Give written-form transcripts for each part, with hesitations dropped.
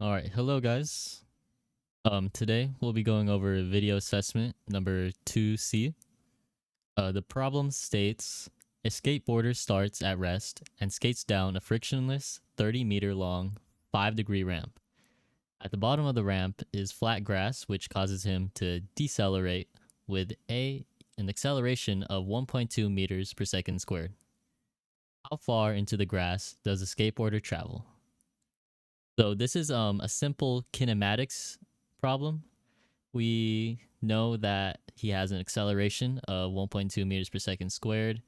All right, hello guys. Today we'll be going over video assessment number 2C. The problem states a skateboarder starts at rest and skates down a frictionless 30-meter long 5-degree ramp. At the bottom of the ramp is flat grass, which causes him to decelerate with an acceleration of 1.2 meters per second squared. How far into the grass does the skateboarder travel? So this is a simple kinematics problem. We know that he has an acceleration of 1.2 meters per second squared,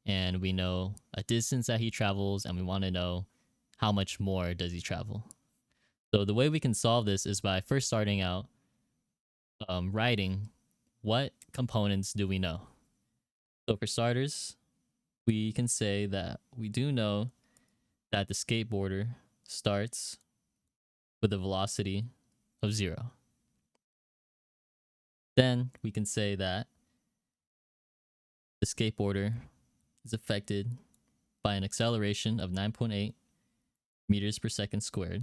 and we know a distance that he travels, and we want to know how much more does he travel. So the way we can solve this is by first starting out writing what components do we know. So for starters, we can say that we do know that the skateboarder starts with a velocity of 0. Then we can say that the skateboarder is affected by an acceleration of 9.8 meters per second squared.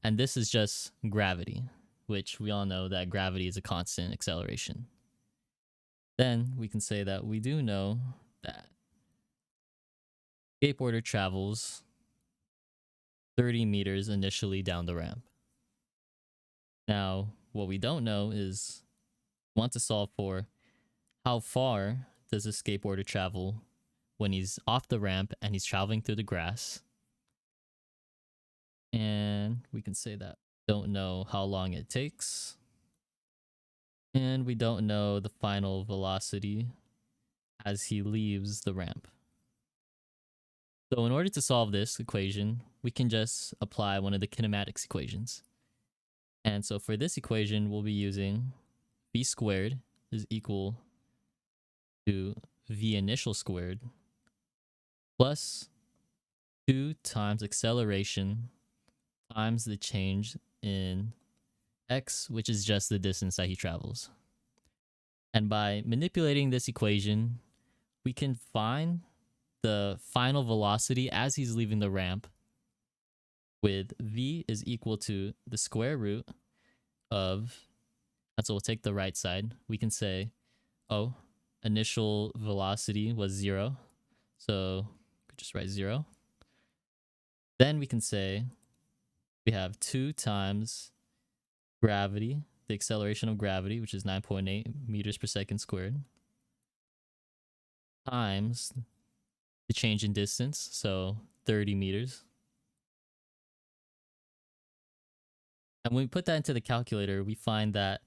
And this is just gravity, which we all know that gravity is a constant acceleration. Then we can say that we do know that skateboarder travels 30 meters initially down the ramp. Now, what we don't know is we want to solve for how far does a skateboarder travel when he's off the ramp and he's traveling through the grass. And we can say that we don't know how long it takes. And we don't know the final velocity as he leaves the ramp. So in order to solve this equation, we can just apply one of the kinematics equations. And so for this equation, we'll be using v squared is equal to v initial squared plus 2 times acceleration times the change in x, which is just the distance that he travels. And by manipulating this equation, we can find the final velocity as he's leaving the ramp with v is equal to the square root of, and so we'll take the right side. We can say, oh, initial velocity was 0. So just write 0. Then we can say we have 2 times gravity, the acceleration of gravity, which is 9.8 meters per second squared, times the change in distance, so 30 meters. And when we put that into the calculator, we find that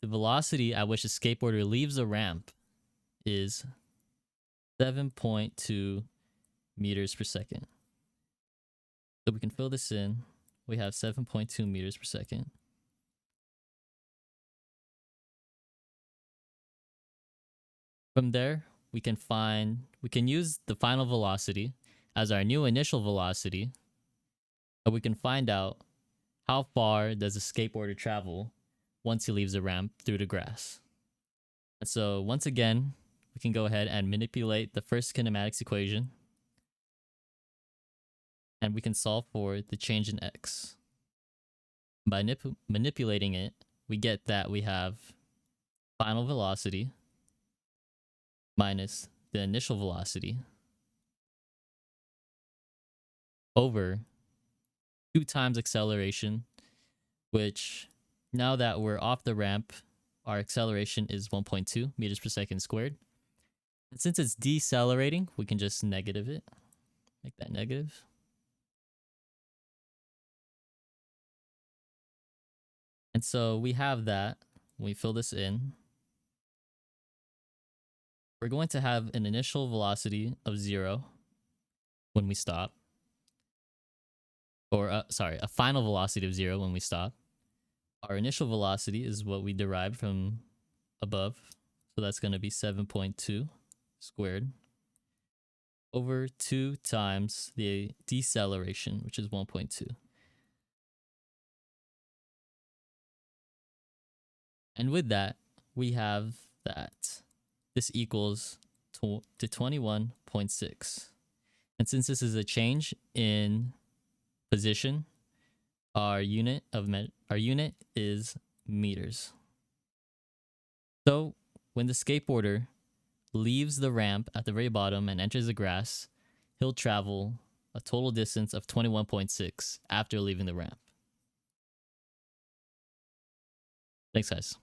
the velocity at which the skateboarder leaves the ramp is 7.2 meters per second. So we can fill this in. We have 7.2 meters per second. From there, we can use the final velocity as our new initial velocity, and we can find out how far does a skateboarder travel once he leaves the ramp through the grass. And so once again, we can go ahead and manipulate the first kinematics equation, and we can solve for the change in x. By manipulating it, we get that we have final velocity minus the initial velocity over 2 times acceleration, which now that we're off the ramp, our acceleration is 1.2 meters per second squared. And since it's decelerating, we can just negative it, make that negative. And so we have that. When we fill this in, we're going to have an initial velocity of 0 when we stop. Or, a final velocity of 0 when we stop. Our initial velocity is what we derived from above. So that's going to be 7.2 squared over 2 times the deceleration, which is 1.2. And with that, we have that this equals to 21.6. And since this is a change in position, Our unit is meters. So when the skateboarder leaves the ramp at the very bottom and enters the grass, he'll travel a total distance of 21.6 after leaving the ramp. Thanks, guys.